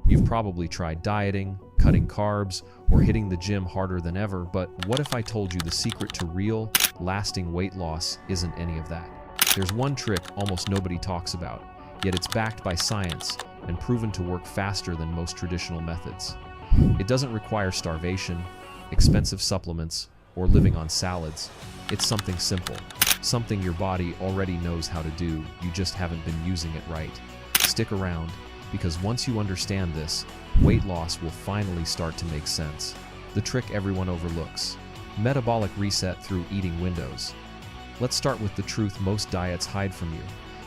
You've probably tried dieting, cutting carbs, or hitting the gym harder than ever, but what if I told you the secret to real, lasting weight loss isn't any of that? There's one trick almost nobody talks about, yet it's backed by science and proven to work faster than most traditional methods. It doesn't require starvation, expensive supplements, or living on salads. It's something simple, something your body already knows how to do, you just haven't been using it right. Stick around, because once you understand this, weight loss will finally start to make sense. The trick everyone overlooks: metabolic reset through eating windows. Let's start with the truth most diets hide from you.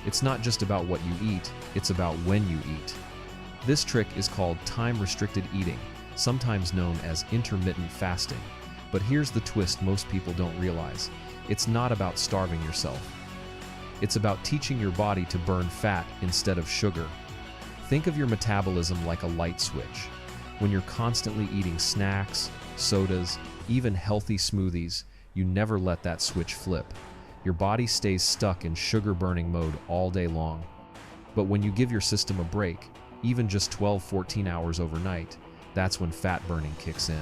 It's not just about what you eat, it's about when you eat. This trick is called time-restricted eating, sometimes known as intermittent fasting. But here's the twist most people don't realize. It's not about starving yourself. It's about teaching your body to burn fat instead of sugar. Think of your metabolism like a light switch. When you're constantly eating snacks, sodas, even healthy smoothies, you never let that switch flip. Your body stays stuck in sugar-burning mode all day long. But when you give your system a break, even just 12-14 hours overnight, that's when fat burning kicks in.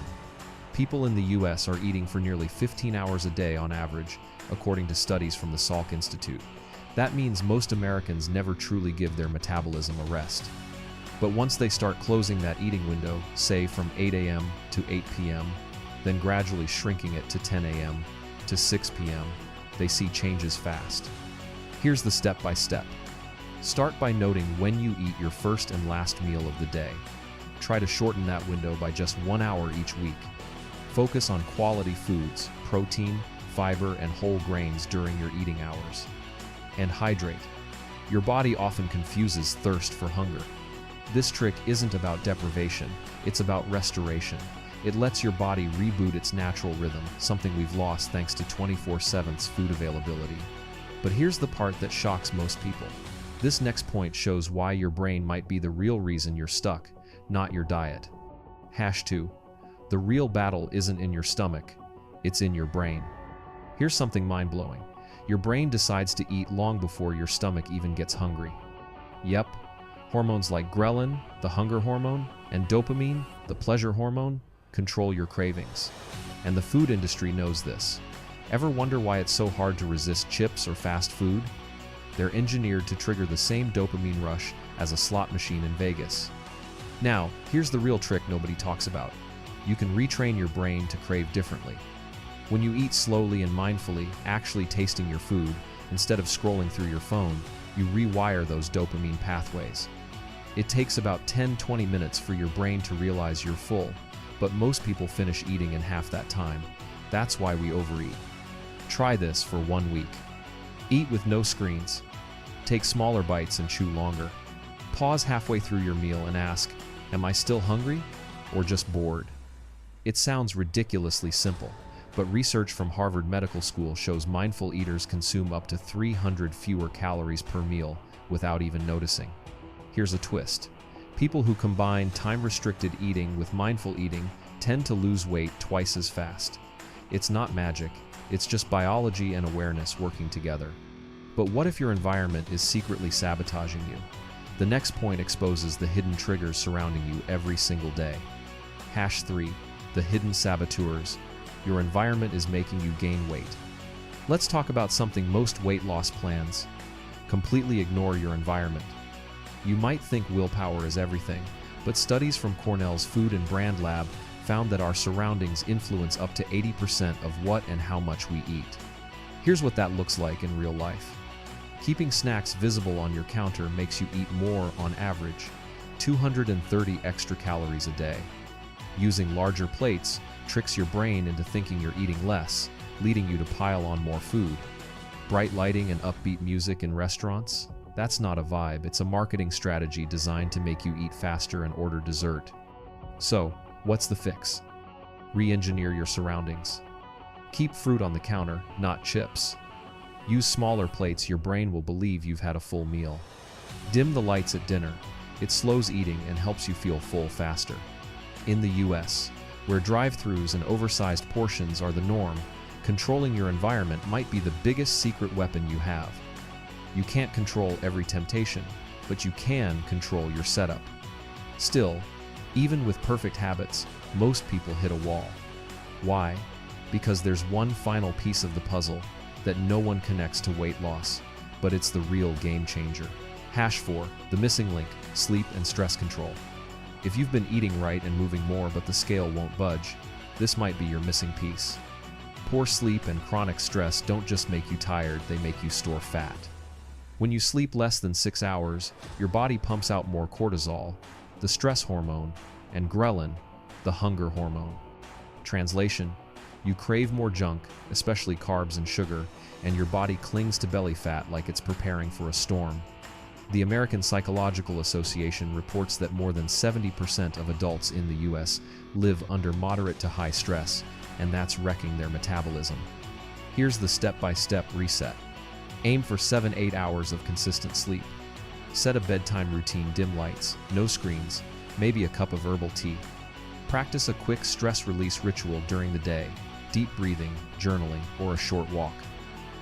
People in the US are eating for nearly 15 hours a day on average, according to studies from the Salk Institute. That means most Americans never truly give their metabolism a rest. But once they start closing that eating window, say from 8 a.m. to 8 p.m., then gradually shrinking it to 10 a.m. to 6 p.m., they see changes fast. Here's the step-by-step. Start by noting when you eat your first and last meal of the day. Try to shorten that window by just 1 hour each week. Focus on quality foods, protein, fiber, and whole grains during your eating hours. And hydrate. Your body often confuses thirst for hunger. This trick isn't about deprivation, it's about restoration. It lets your body reboot its natural rhythm, something we've lost thanks to 24/7 food availability. But here's the part that shocks most people. This next point shows why your brain might be the real reason you're stuck, not your diet. #2. The real battle isn't in your stomach, it's in your brain. Here's something mind-blowing. Your brain decides to eat long before your stomach even gets hungry. Yep, hormones like ghrelin, the hunger hormone, and dopamine, the pleasure hormone, control your cravings. And the food industry knows this. Ever wonder why it's so hard to resist chips or fast food? They're engineered to trigger the same dopamine rush as a slot machine in Vegas. Now, here's the real trick nobody talks about. You can retrain your brain to crave differently. When you eat slowly and mindfully, actually tasting your food, instead of scrolling through your phone, you rewire those dopamine pathways. It takes about 10-20 minutes for your brain to realize you're full, but most people finish eating in half that time. That's why we overeat. Try this for 1 week. Eat with no screens. Take smaller bites and chew longer. Pause halfway through your meal and ask, am I still hungry or just bored? It sounds ridiculously simple, but research from Harvard Medical School shows mindful eaters consume up to 300 fewer calories per meal without even noticing. Here's a twist. People who combine time-restricted eating with mindful eating tend to lose weight twice as fast. It's not magic, it's just biology and awareness working together. But what if your environment is secretly sabotaging you? The next point exposes the hidden triggers surrounding you every single day. #3. The hidden saboteurs. Your environment is making you gain weight. Let's talk about something most weight loss plans completely ignore your environment. You might think willpower is everything, but studies from Cornell's Food and Brand Lab found that our surroundings influence up to 80% of what and how much we eat. Here's what that looks like in real life. Keeping snacks visible on your counter makes you eat more on average, 230 extra calories a day. Using larger plates tricks your brain into thinking you're eating less, leading you to pile on more food. Bright lighting and upbeat music in restaurants? That's not a vibe, it's a marketing strategy designed to make you eat faster and order dessert. So, what's the fix? Re-engineer your surroundings. Keep fruit on the counter, not chips. Use smaller plates, your brain will believe you've had a full meal. Dim the lights at dinner. It slows eating and helps you feel full faster. In the US, where drive-thrus and oversized portions are the norm, controlling your environment might be the biggest secret weapon you have. You can't control every temptation, but you can control your setup. Still, even with perfect habits, most people hit a wall. Why? Because there's one final piece of the puzzle that no one connects to weight loss, but it's the real game changer. #4, the missing link, sleep and stress control. If you've been eating right and moving more but the scale won't budge, this might be your missing piece. Poor sleep and chronic stress don't just make you tired, they make you store fat. When you sleep less than 6 hours, your body pumps out more cortisol, the stress hormone, and ghrelin, the hunger hormone. Translation: you crave more junk, especially carbs and sugar, and your body clings to belly fat like it's preparing for a storm. The American Psychological Association reports that more than 70% of adults in the US live under moderate to high stress, and that's wrecking their metabolism. Here's the step-by-step reset. Aim for 7-8 hours of consistent sleep. Set a bedtime routine: dim lights, no screens, maybe a cup of herbal tea. Practice a quick stress release ritual during the day: deep breathing, journaling, or a short walk.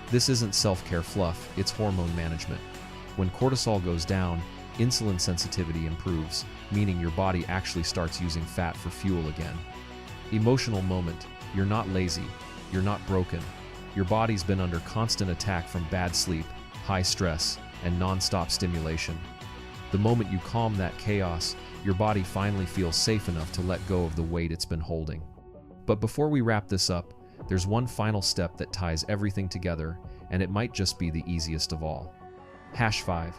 This isn't self-care fluff, it's hormone management. When cortisol goes down, insulin sensitivity improves, meaning your body actually starts using fat for fuel again. Emotional moment: you're not lazy, you're not broken. Your body's been under constant attack from bad sleep, high stress, and non-stop stimulation. The moment you calm that chaos, your body finally feels safe enough to let go of the weight it's been holding. But before we wrap this up, there's one final step that ties everything together, and it might just be the easiest of all. #5,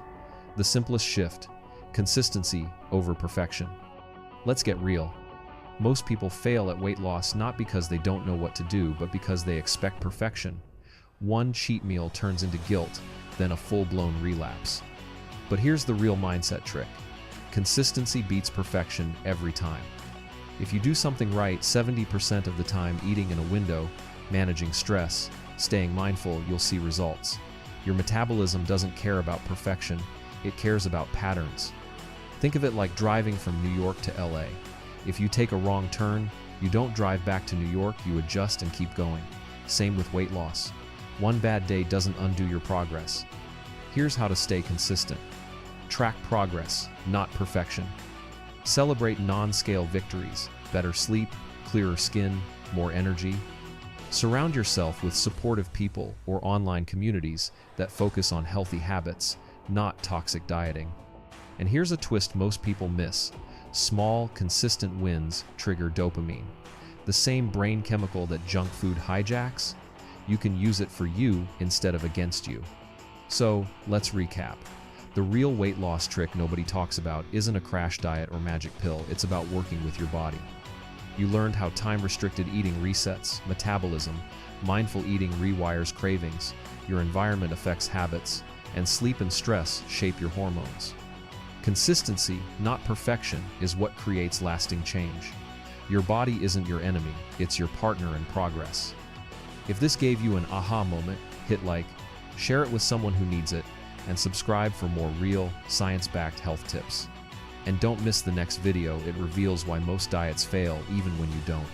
the simplest shift: consistency over perfection. Let's get real. Most people fail at weight loss not because they don't know what to do, but because they expect perfection. One cheat meal turns into guilt, then a full-blown relapse. But here's the real mindset trick. Consistency beats perfection every time. If you do something right 70% of the time, eating in a window, managing stress, staying mindful, you'll see results. Your metabolism doesn't care about perfection, it cares about patterns. Think of it like driving from New York to LA. If you take a wrong turn, you don't drive back to New York, you adjust and keep going. Same with weight loss. One bad day doesn't undo your progress. Here's how to stay consistent. Track progress, not perfection. Celebrate non-scale victories: better sleep, clearer skin, more energy. Surround yourself with supportive people or online communities that focus on healthy habits, not toxic dieting. And here's a twist most people miss. Small, consistent wins trigger dopamine, the same brain chemical that junk food hijacks. You can use it for you instead of against you. So, let's recap. The real weight loss trick nobody talks about isn't a crash diet or magic pill, it's about working with your body. You learned how time-restricted eating resets metabolism, mindful eating rewires cravings, your environment affects habits, and sleep and stress shape your hormones. Consistency, not perfection, is what creates lasting change. Your body isn't your enemy, it's your partner in progress. If this gave you an aha moment, hit like, share it with someone who needs it, and subscribe for more real, science-backed health tips. And don't miss the next video, it reveals why most diets fail even when you don't.